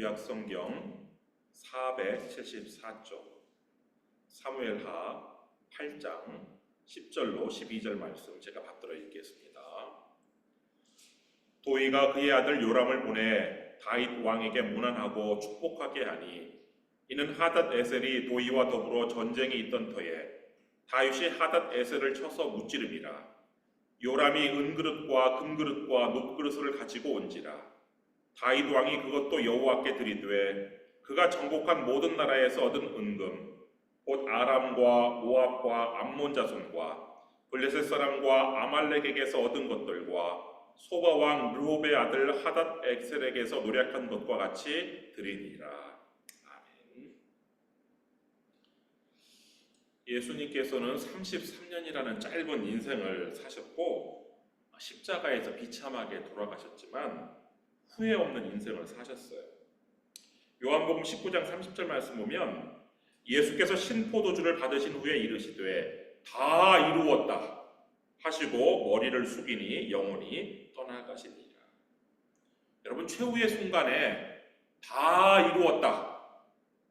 구약성경 474쪽 사무엘하 8장 10절로 12절 말씀 제가 받들어 읽겠습니다. 도이가 그의 아들 요람을 보내 다윗 왕에게 문안하고 축복하게 하니 이는 하닷 에셀이 도이와 더불어 전쟁이 있던 터에 다윗이 하닷 에셀을 쳐서 무찌름이라. 요람이 은그릇과 금그릇과 놋그릇을 가지고 온지라. 다윗 왕이 그것도 여호와께 드리되 그가 정복한 모든 나라에서 얻은 은금 곧 아람과 모압과 암몬 자손과 블레셋 사람과 아말렉에게서 얻은 것들과 소바 왕 르홉의 아들 하닷 엑셀에게서 노력한 것과 같이 드리니라. 아멘. 예수님께서는 33년이라는 짧은 인생을 사셨고 십자가에서 비참하게 돌아가셨지만 후회 없는 인생을 사셨어요. 요한복음 19장 30절 말씀 보면 예수께서 신포도주를 받으신 후에 이르시되 다 이루었다 하시고 머리를 숙이니 영혼이 떠나가시니라. 여러분, 최후의 순간에 다 이루었다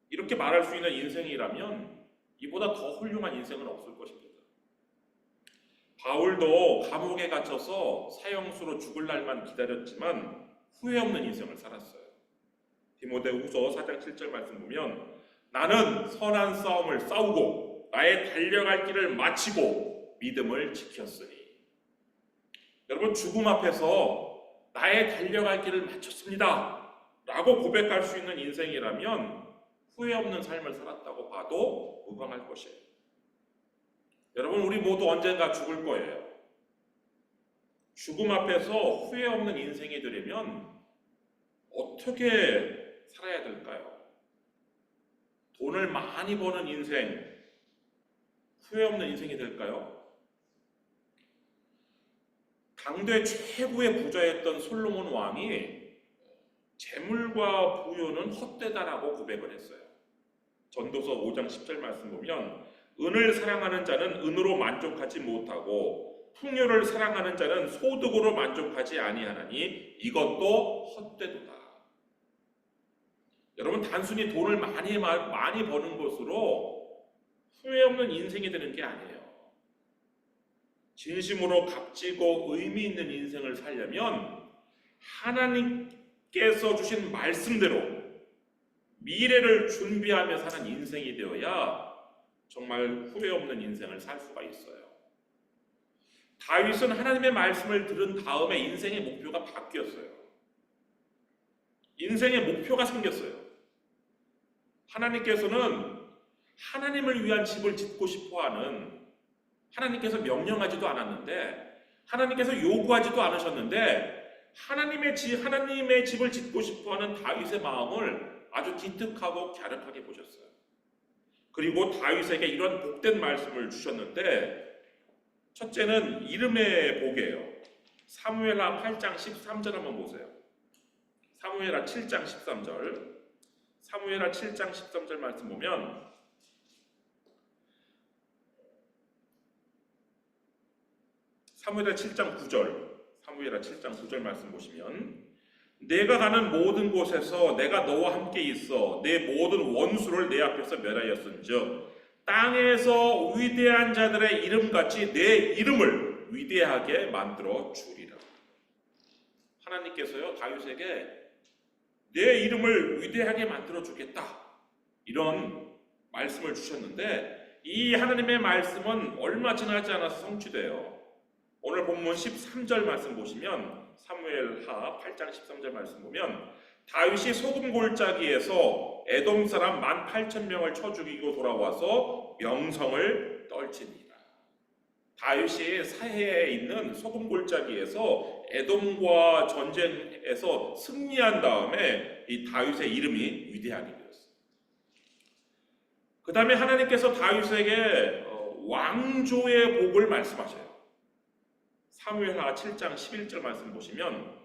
이렇게 말할 수 있는 인생이라면 이보다 더 훌륭한 인생은 없을 것입니다. 바울도 감옥에 갇혀서 사형수로 죽을 날만 기다렸지만 후회 없는 인생을 살았어요. 디모데후서 4장 7절 말씀 보면 나는 선한 싸움을 싸우고 나의 달려갈 길을 마치고 믿음을 지켰으니. 여러분, 죽음 앞에서 나의 달려갈 길을 마쳤습니다 라고 고백할 수 있는 인생이라면 후회 없는 삶을 살았다고 봐도 무방할 것이에요. 여러분, 우리 모두 언젠가 죽을 거예요. 죽음 앞에서 후회 없는 인생이 되려면 어떻게 살아야 될까요? 돈을 많이 버는 인생, 후회 없는 인생이 될까요? 당대 최고의 부자였던 솔로몬 왕이 재물과 부유는 헛되다라고 고백을 했어요. 전도서 5장 10절 말씀 보면 은을 사랑하는 자는 은으로 만족하지 못하고 풍요를 사랑하는 자는 소득으로 만족하지 아니하나니 이것도 헛되도다. 여러분, 단순히 돈을 많이 버는 것으로 후회 없는 인생이 되는 게 아니에요. 진심으로 값지고 의미 있는 인생을 살려면 하나님께서 주신 말씀대로 미래를 준비하며 사는 인생이 되어야 정말 후회 없는 인생을 살 수가 있어요. 다윗은 하나님의 말씀을 들은 다음에 인생의 목표가 바뀌었어요. 인생의 목표가 생겼어요. 하나님께서는 하나님을 위한 집을 짓고 싶어하는, 하나님께서 명령하지도 않았는데, 하나님께서 요구하지도 않으셨는데 하나님의 집을 짓고 싶어하는 다윗의 마음을 아주 기특하고 갸륵하게 보셨어요. 그리고 다윗에게 이런 복된 말씀을 주셨는데, 첫째는 이름의 복이에요. 사무엘하 8장 13절 한번 보세요. 사무엘하 7장 13절, 사무엘하 7장 13절 말씀 보면 사무엘하 7장 9절 말씀 보시면 내가 가는 모든 곳에서 내가 너와 함께 있어 내 모든 원수를 내 앞에서 멸하였은즉 땅에서 위대한 자들의 이름같이 내 이름을 위대하게 만들어 주리라. 하나님께서요, 다윗에게 내 이름을 위대하게 만들어 주겠다 이런 말씀을 주셨는데, 이 하나님의 말씀은 얼마 지나지 않아서 성취돼요. 오늘 본문 13절 말씀 보시면, 사무엘하 8장 13절 말씀 보면 다윗이 소금 골짜기에서 에돔 사람 18,000명을 쳐 죽이고 돌아와서 명성을 떨치니라. 다윗이 사해에 있는 소금 골짜기에서 에돔과 전쟁에서 승리한 다음에 이 다윗의 이름이 위대하게 되었어요. 그 다음에 하나님께서 다윗에게 왕조의 복을 말씀하셔요. 사무엘하 7장 11절 말씀 보시면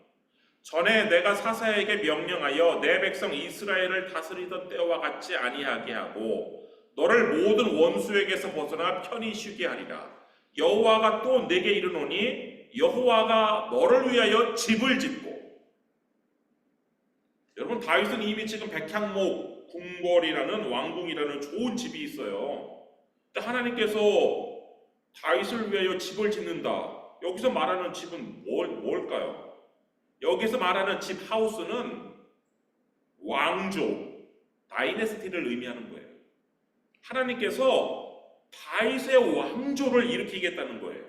전에 내가 사사에게 명령하여 내 백성 이스라엘을 다스리던 때와 같지 아니하게 하고 너를 모든 원수에게서 벗어나 편히 쉬게 하리라. 여호와가 또 내게 이르노니 여호와가 너를 위하여 집을 짓고 여러분, 다윗은 이미 지금 백향목 궁궐이라는 왕궁이라는 좋은 집이 있어요. 근데 하나님께서 다윗을 위하여 집을 짓는다. 여기서 말하는 집은 뭘까요? 여기서 말하는 집 하우스는 왕조, 다이내스티를 의미하는 거예요. 하나님께서 다윗의 왕조를 일으키겠다는 거예요.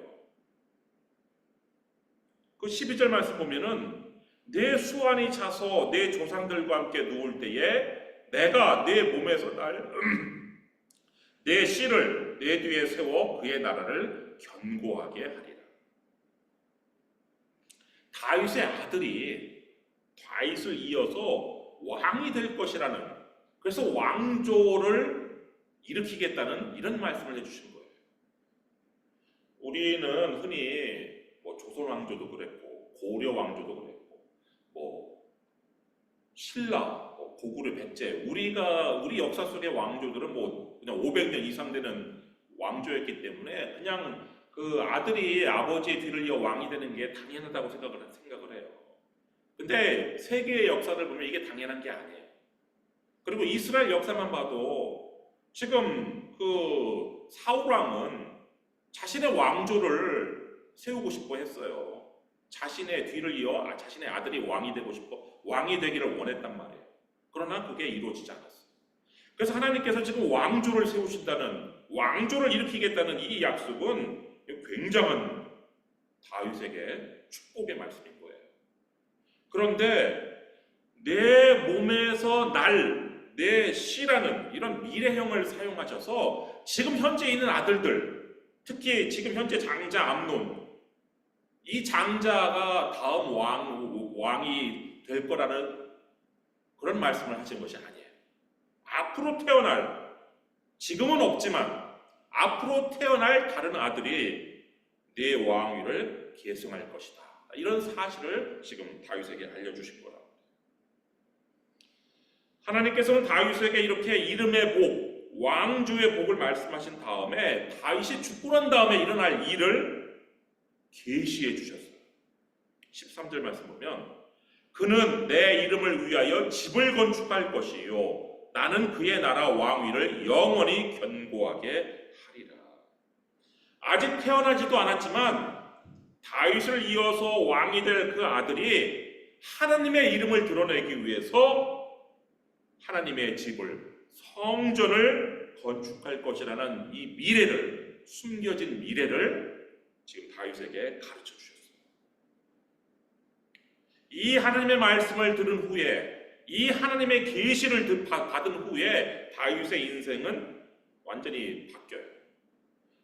그 12절 말씀 보면은 내 수완이 차서 내 조상들과 함께 누울 때에 내가 내 몸에서 내 씨를 내 뒤에 세워 그의 나라를 견고하게 하리라. 다윗의 아들이 다윗을 이어서 왕이 될 것이라는, 그래서 왕조를 일으키겠다는 이런 말씀을 해주신 거예요. 우리는 흔히 조선 왕조도 그랬고 고려 왕조도 그랬고 신라, 고구려, 백제, 우리 역사 속의 왕조들은 그냥 500년 이상 되는 왕조였기 때문에 그냥 그 아들이 아버지의 뒤를 이어 왕이 되는 게 당연하다고 생각을 해요. 근데 세계의 역사를 보면 이게 당연한 게 아니에요. 그리고 이스라엘 역사만 봐도 지금 그 사울 왕은 자신의 왕조를 세우고 싶어 했어요. 자신의 뒤를 이어 자신의 아들이 왕이 되고 싶어, 왕이 되기를 원했단 말이에요. 그러나 그게 이루어지지 않았어요. 그래서 하나님께서 지금 왕조를 세우신다는, 왕조를 일으키겠다는 이 약속은 굉장한 다윗에게 축복의 말씀인 거예요. 그런데 내 몸에서 내 씨라는 이런 미래형을 사용하셔서 지금 현재 있는 아들들, 특히 지금 현재 장자 암논, 이 장자가 다음 왕이 될 거라는 그런 말씀을 하신 것이 아니에요. 앞으로 태어날, 지금은 없지만 앞으로 태어날 다른 아들이 내 왕위를 계승할 것이다. 이런 사실을 지금 다윗에게 알려주신 거라. 하나님께서는 다윗에게 이렇게 이름의 복, 왕조의 복을 말씀하신 다음에 다윗이 죽고 난 다음에 일어날 일을 계시해 주셨어요. 13절 말씀 보면 그는 내 이름을 위하여 집을 건축할 것이요 나는 그의 나라 왕위를 영원히 견고하게 하리라. 아직 태어나지도 않았지만 다윗을 이어서 왕이 될 그 아들이 하나님의 이름을 드러내기 위해서 하나님의 집을, 성전을 건축할 것이라는 이 미래를, 숨겨진 미래를 지금 다윗에게 가르쳐 주셨어요. 이 하나님의 말씀을 들은 후에, 이 하나님의 계시를 받은 후에 다윗의 인생은 완전히 바뀌어요.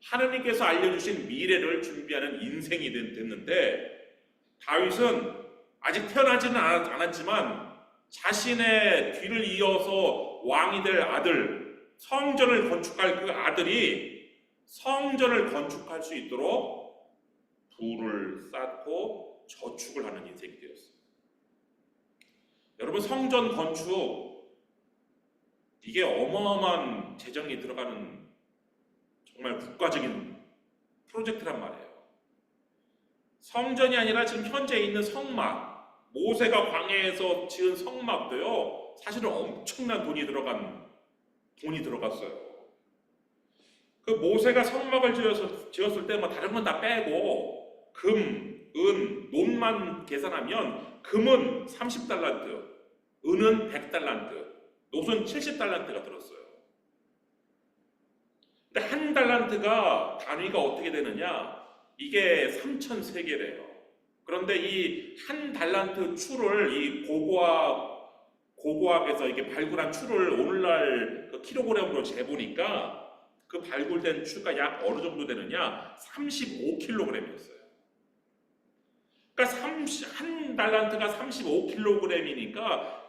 하나님께서 알려주신 미래를 준비하는 인생이 됐는데, 다윗은 아직 태어나지는 않았지만 자신의 뒤를 이어서 왕이 될 아들, 성전을 건축할 그 아들이 성전을 건축할 수 있도록 부를 쌓고 저축을 하는 인생이 되었어요. 여러분, 성전 건축, 이게 어마어마한 재정이 들어가는 정말 국가적인 프로젝트란 말이에요. 성전이 아니라 지금 현재 있는 성막, 모세가 광야에서 지은 성막도요, 사실은 엄청난 돈이 들어갔어요. 그 모세가 성막을 지었을 때 다른 건 다 빼고 금, 은, 논만 계산하면 금은 30달란트, 은은 100달란트, 노은 70달란트가 들었어요. 근데 한 달란트가 단위가 어떻게 되느냐? 이게 3,000세겔이에요. 그런데 이 한 달란트 추를 이 고고학에서 이게 발굴한 추를 오늘날 그 킬로그램으로 재보니까 그 발굴된 추가 약 어느 정도 되느냐? 35kg이었어요. 그러니까 한 달란트가 35kg이니까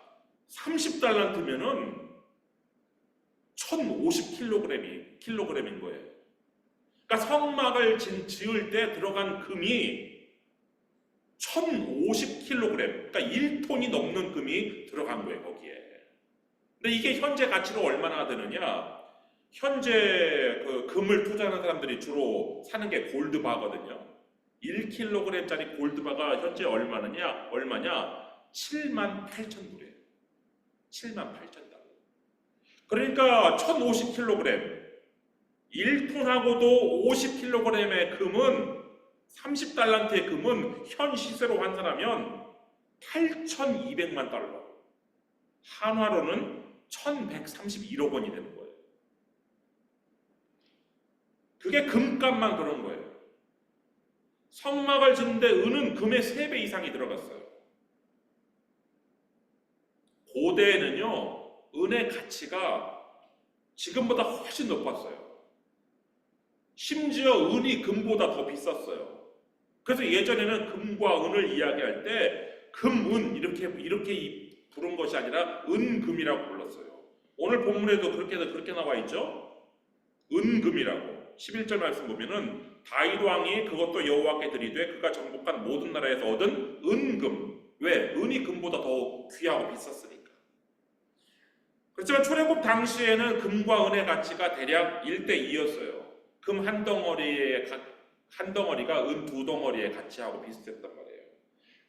30달란트면은 1050kg인 거예요. 그러니까 성막을 지을 때 들어간 금이 1050kg, 그러니까 1톤이 넘는 금이 들어간 거예요, 거기에. 근데 이게 현재 가치로 얼마나 되느냐? 현재 그 금을 투자하는 사람들이 주로 사는 게 골드바거든요. 1kg짜리 골드바가 현재 얼마냐? 78,000불이에요. 78,000달러. 그러니까 1050kg, 1톤하고도 50kg의 금은 30달란트의 금은 현 시세로 환산하면 8,200만 달러. 한화로는 1,131억 원이 되는 거예요. 그게 금값만 그런 거예요. 성막을 짓는데 은은 금의 3배 이상이 들어갔어요. 고대에는요, 은의 가치가 지금보다 훨씬 높았어요. 심지어 은이 금보다 더 비쌌어요. 그래서 예전에는 금과 은을 이야기할 때 금, 은 이렇게 부른 것이 아니라 은금이라고 불렀어요. 오늘 본문에도 그렇게 나와 있죠. 은금이라고. 11절 말씀 보면은 다윗 왕이 그것도 여호와께 드리되 그가 정복한 모든 나라에서 얻은 은금. 왜? 은이 금보다 더 귀하고 비쌌으니까. 그렇지만 출애굽 당시에는 금과 은의 가치가 대략 1대2였어요. 금 한 덩어리가 은 2덩어리의 가치하고 비슷했단 말이에요.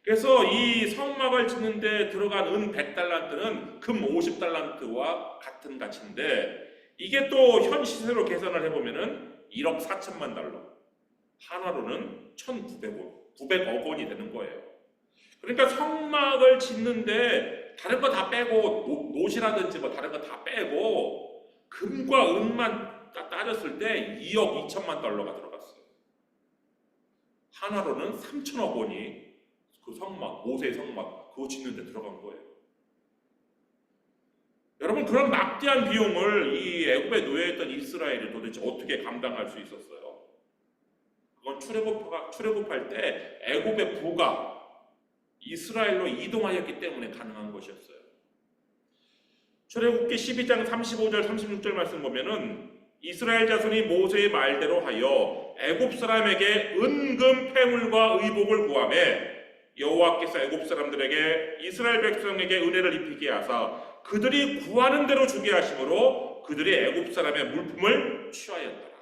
그래서 이 성막을 짓는데 들어간 은 100달란트는 금 50달란트와 같은 가치인데, 이게 또 현 시세로 계산을 해보면은 1억 4천만 달러, 한화로는 1,900억 원이 되는 거예요. 그러니까 성막을 짓는데 다른 거 다 빼고, 노시라든지 뭐 다른 거 다 빼고 금과 은만 따졌을 때 2억 2천만 달러가 들어갔어요. 한화로는 3천억 원이 그 성막, 모세의 성막 그거 짓는 데 들어간 거예요. 여러분, 그런 막대한 비용을 이 애굽에 노예했던 이스라엘이 도대체 어떻게 감당할 수 있었어요? 그건 출애굽할 때 애굽의 부가 이스라엘로 이동하였기 때문에 가능한 것이었어요. 출애굽기 12장 35절 36절 말씀 보면은 이스라엘 자손이 모세의 말대로 하여 애굽 사람에게 은금 패물과 의복을 구하매 여호와께서 애굽 사람들에게 이스라엘 백성에게 은혜를 입히게 하사 그들이 구하는 대로 주게 하심으로 그들이 애굽 사람의 물품을 취하였더라.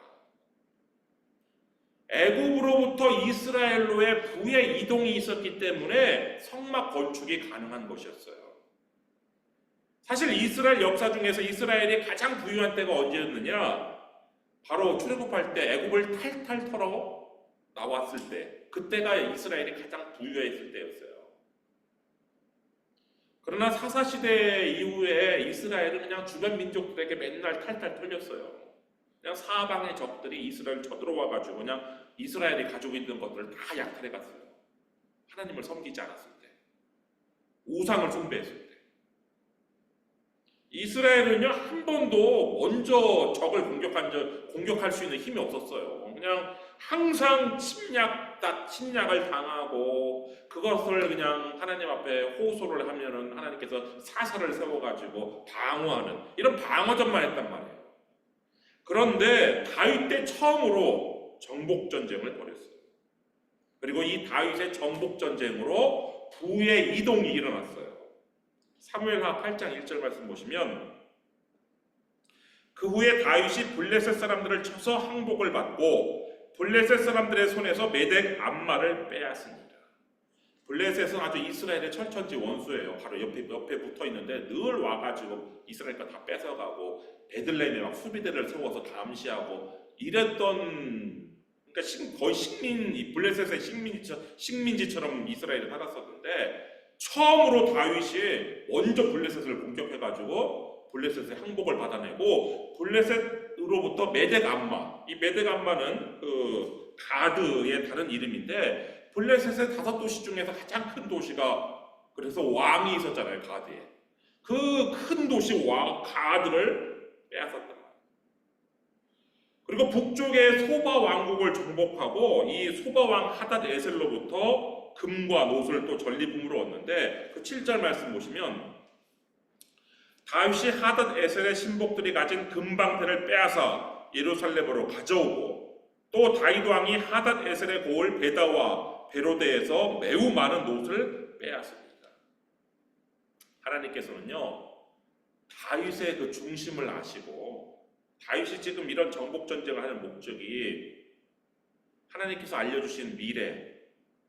애굽으로부터 이스라엘로의 부의 이동이 있었기 때문에 성막 건축이 가능한 것이었어요. 사실 이스라엘 역사 중에서 이스라엘이 가장 부유한 때가 언제였느냐? 바로 출애굽할 때 애굽을 탈탈 털어 나왔을 때, 그때가 이스라엘이 가장 부유했을 때였어요. 그러나 사사시대 이후에 이스라엘은 그냥 주변 민족들에게 맨날 탈탈 털렸어요. 그냥 사방의 적들이 이스라엘 쳐들어와가지고 그냥 이스라엘이 가지고 있는 것들을 다 약탈해갔어요. 하나님을 섬기지 않았을 때, 우상을 숭배했을 때. 이스라엘은요, 한 번도 먼저 적을 공격할 수 있는 힘이 없었어요. 그냥 항상 침략을 당하고 그것을 그냥 하나님 앞에 호소를 하면은 하나님께서 사사를 세워가지고 방어하는 이런 방어전만 했단 말이에요. 그런데 다윗 때 처음으로 정복전쟁을 벌였어요. 그리고 이 다윗의 정복전쟁으로 부의 이동이 일어났어요. 사무엘하 8장 1절 말씀 보시면 그 후에 다윗이 블레셋 사람들을 쳐서 항복을 받고 블레셋 사람들의 손에서 메덱 암마를 빼앗습니다. 블레셋은 아주 이스라엘의 철천지 원수예요. 바로 옆에 붙어 있는데 늘 와가지고 이스라엘 거 다 뺏어가고 베들레헴에 막 수비대를 세워서 감시하고 이랬던, 그러니까 거의 블레셋의 식민지처럼 이스라엘이 살았었는데, 처음으로 다윗이 먼저 블레셋을 공격해가지고 블레셋의 항복을 받아내고 블레셋으로부터 메덱 암마, 이 메덱 암마는 그 가드의 다른 이름인데 블레셋의 5도시 중에서 가장 큰 도시가, 그래서 왕이 있었잖아요, 가드에. 그 큰 도시 가드를 빼앗았단 말이에요. 그리고 북쪽의 소바 왕국을 정복하고 이 소바 왕 하닷 에셀로부터 금과 노를 또 전리품으로 얻는데, 그 7절 말씀 보시면 다윗이 하닷 에셀의 신복들이 가진 금방패를 빼앗아 예루살렘으로 가져오고, 또 다윗 왕이 하닷 에셀의 고을 베다와 베로데에서 매우 많은 노를 빼앗습니다. 하나님께서는요, 다윗의 그 중심을 아시고 다윗이 지금 이런 정복 전쟁을 하는 목적이 하나님께서 알려주신 미래,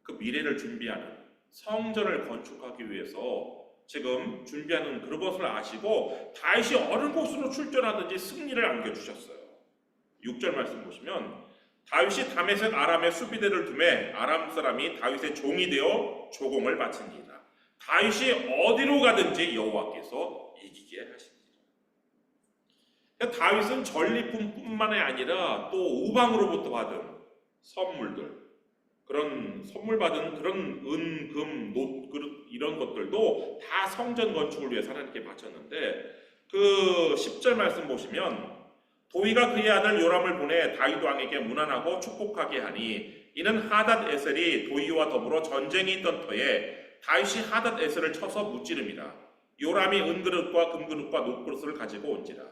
그 미래를 준비하는 성전을 건축하기 위해서 지금 준비하는 그것을 아시고 다윗이 어느 곳으로 출전하든지 승리를 안겨주셨어요. 6절 말씀 보시면 다윗이 다메섹 아람의 수비대를 두매 아람 사람이 다윗의 종이 되어 조공을 바치니라. 다윗이 어디로 가든지 여호와께서 이기게 하십니다. 다윗은 전리품뿐만이 아니라 또 우방으로부터 받은 선물들, 그런 선물 받은 그런 은, 금, 놋, 그릇 이런 것들도 다 성전 건축을 위해 하나님께 바쳤는데 그 10절 말씀 보시면 도위가 그의 아들 요람을 보내 다윗 왕에게 문안하고 축복하게 하니 이는 하닷 에셀이 도위와 더불어 전쟁이 있던 터에 다윗이 하닷 에셀을 쳐서 무찌릅니다. 요람이 은그릇과 금그릇과 놋그릇을 가지고 온지라.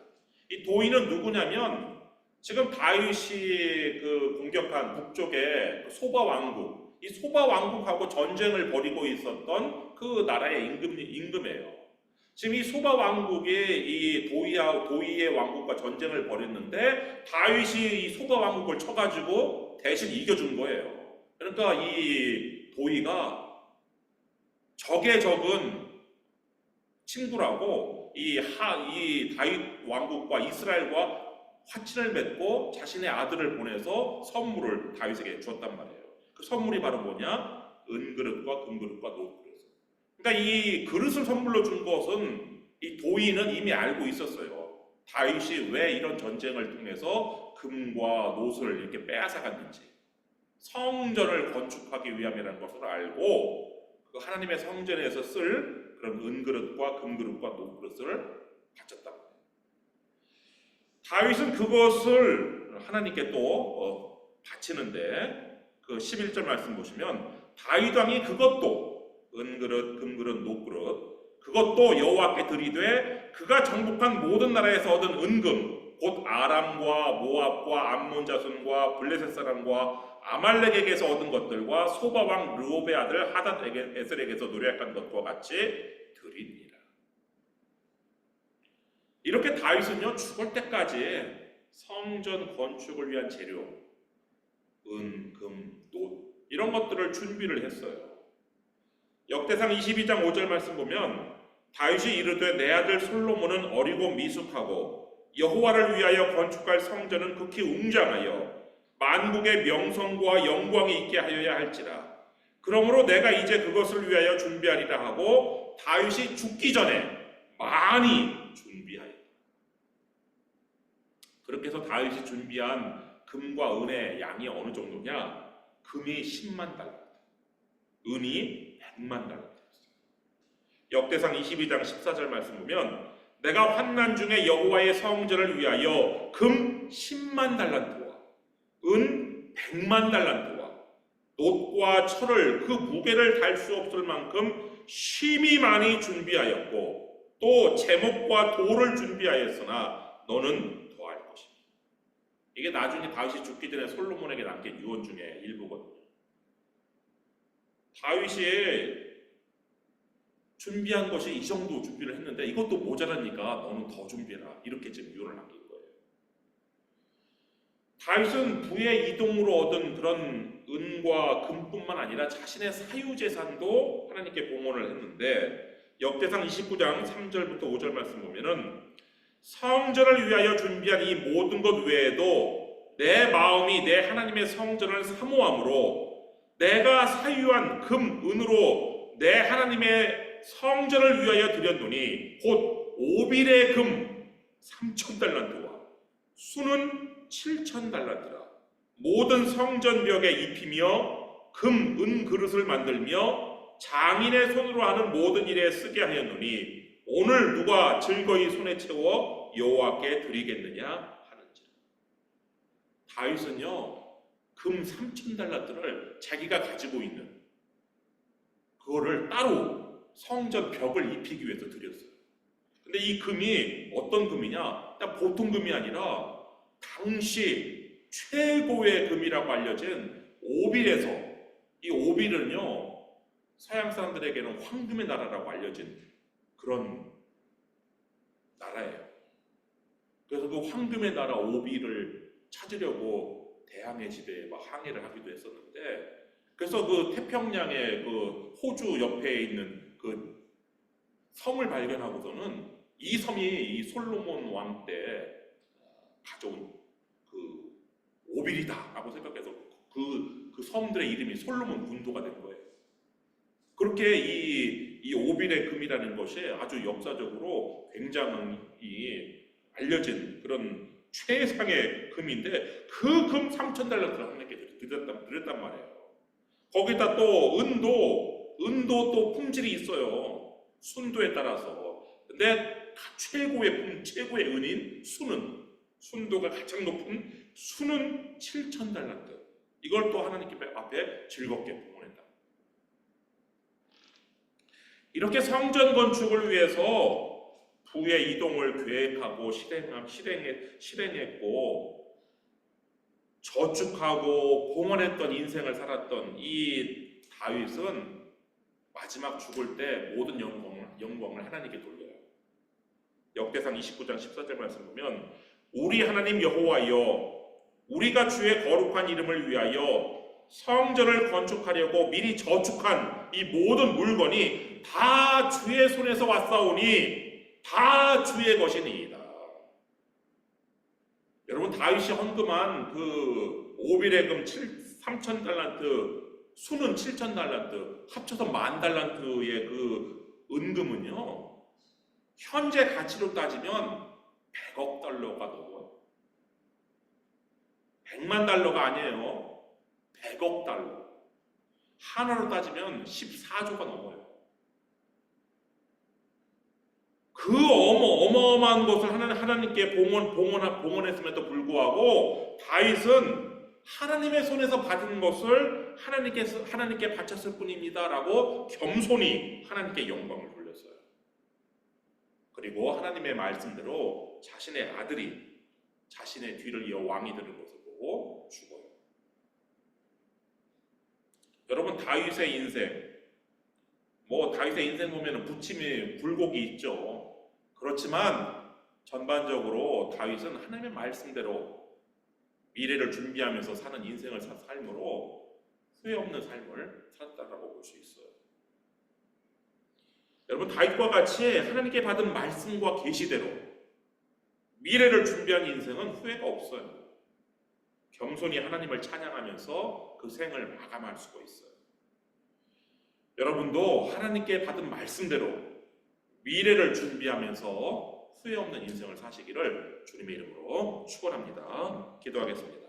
이 도위는 누구냐면 지금 다윗이 그 공격한 북쪽의 소바 왕국, 이 소바 왕국하고 전쟁을 벌이고 있었던 그 나라의 임금이에요. 지금 이 소바 왕국이 이 도위의 왕국과 전쟁을 벌였는데 다윗이 이 소바 왕국을 쳐가지고 대신 이겨준 거예요. 그러니까 이 도위가 적의 적은 친구라고 이 다윗 왕국과 이스라엘과 화친을 맺고 자신의 아들을 보내서 선물을 다윗에게 주었단 말이에요. 그 선물이 바로 뭐냐? 은그릇과 금그릇과 놋그릇. 그러니까 이 그릇을 선물로 준 것은 이 도위는 이미 알고 있었어요. 다윗이 왜 이런 전쟁을 통해서 금과 놋을 이렇게 빼앗아갔는지, 성전을 건축하기 위함이라는 것을 알고 그 하나님의 성전에서 쓸 그런 은그릇과 금그릇과 놋그릇을 바쳤단 말이에요. 다윗은 그것을 하나님께 또 바치는데 그 11절 말씀 보시면 다윗 왕이 그것도 은그릇, 금그릇, 놋그릇 그것도 여호와께 드리되 그가 정복한 모든 나라에서 얻은 은금 곧 아람과 모압과 암몬 자손과 블레셋 사람과 아말렉에게서 얻은 것들과 소바 왕 르홉의 아들 하닷 에셀에게서 노력한 것과 같이 드리니라. 이렇게 다윗은요 죽을 때까지 성전 건축을 위한 재료, 은, 금, 놋 이런 것들을 준비를 했어요. 역대상 22장 5절 말씀 보면 다윗이 이르되 내 아들 솔로몬은 어리고 미숙하고 여호와를 위하여 건축할 성전은 극히 웅장하여 만국의 명성과 영광이 있게 하여야 할지라. 그러므로 내가 이제 그것을 위하여 준비하리라 하고 다윗이 죽기 전에 많이 준비하였다. 그렇게 해서 다윗이 준비한 금과 은의 양이 어느 정도냐? 금이 10만 달란트, 은이 100만 달란트였어요. 역대상 22장 14절 말씀 보면 내가 환난 중에 여호와의 성전을 위하여 금 10만 달란트와 은 100만 달란트와 놋과 철을 그 무게를 달 수 없을 만큼 심히 많이 준비하였고 또 제목과 돌을 준비하였으나 너는 더할 것이다. 이게 나중에 다윗이 죽기 전에 솔로몬에게 남긴 유언 중에 일부거든요. 다윗이 준비한 것이 이 정도 준비를 했는데 이것도 모자라니까 너는 더 준비해라. 이렇게 지금 유언을 남긴 거예요. 다윗은 부의 이동으로 얻은 그런 은과 금뿐만 아니라 자신의 사유재산도 하나님께 봉헌을 했는데 역대상 29장 3절부터 5절 말씀 보면은 성전을 위하여 준비한 이 모든 것 외에도 내 마음이 내 하나님의 성전을 사모함으로 내가 사유한 금, 은으로 내 하나님의 성전을 위하여 드렸노니 곧 오빌의 금 3,000달란트와 수는 7,000달란트라. 모든 성전벽에 입히며 금, 은 그릇을 만들며 장인의 손으로 하는 모든 일에 쓰게 하였노니 오늘 누가 즐거이 손에 채워 여호와께 드리겠느냐 하는지라. 다윗은요 금 3,000달란트를 자기가 가지고 있는 그거를 따로 성전 벽을 입히기 위해서 드렸어요. 근데 이 금이 어떤 금이냐? 보통 금이 아니라 당시 최고의 금이라고 알려진 오빌에서, 이 오빌은요 서양 사람들에게는 황금의 나라라고 알려진 그런 나라예요. 그래서 그 황금의 나라 오빌을 찾으려고 대항해 시대에 막 항해를 하기도 했었는데, 그래서 그 태평양의 그 호주 옆에 있는 그 섬을 발견하고서는 이 섬이 이 솔로몬 왕 때 가져온 그 오빌이다라고 생각해서 그 섬들의 이름이 솔로몬 군도가 된 거예요. 그렇게 이 오빌의 금이라는 것이 아주 역사적으로 굉장히 알려진 그런 최상의 금인데 그 금 3,000달러를 하나님께 드렸단 말이에요. 거기다 또 은도 또 품질이 있어요. 순도에 따라서. 근데 최고의 은인 순도가 가장 높은 순은 7,000달란트. 이걸 또 하나님 앞에 즐겁게 봉헌했다. 이렇게 성전 건축을 위해서 부의 이동을 계획하고 실행했고 저축하고 봉헌했던 인생을 살았던 이 다윗은 마지막 죽을 때 모든 영광을 하나님께 돌려요. 역대상 29장 14절 말씀 보면 우리 하나님 여호와여 우리가 주의 거룩한 이름을 위하여 성전을 건축하려고 미리 저축한 이 모든 물건이 다 주의 손에서 왔사오니 다 주의 것이니이다. 여러분 다윗이 헌금한 그 오빌의 금 3,000달란트 수는 7,000달란트 합쳐서 10,000달란트의 그 은금은요 현재 가치로 따지면 100억 달러가 넘어요. 100만 달러가 아니에요. 100억 달러. 하나로 따지면 14조가 넘어요. 그 어마어마한 것을 하나님께 봉헌했음에도 불구하고 다윗은 하나님의 손에서 받은 것을 하나님께 바쳤을 뿐입니다라고 겸손히 하나님께 영광을 돌렸어요. 그리고 하나님의 말씀대로 자신의 아들이 자신의 뒤를 이어 왕이 되는 것을 보고 죽어요. 여러분 다윗의 인생 다윗의 인생 보면 부침이 굴곡이 있죠. 그렇지만 전반적으로 다윗은 하나님의 말씀대로 미래를 준비하면서 사는 인생을 삶으로 후회 없는 삶을 살았다고 볼 수 있어요. 여러분 다윗과 같이 하나님께 받은 말씀과 계시대로 미래를 준비한 인생은 후회가 없어요. 겸손히 하나님을 찬양하면서 그 생을 마감할 수가 있어요. 여러분도 하나님께 받은 말씀대로 미래를 준비하면서 후회 없는 인생을 사시기를 주님의 이름으로 축원합니다. 기도하겠습니다.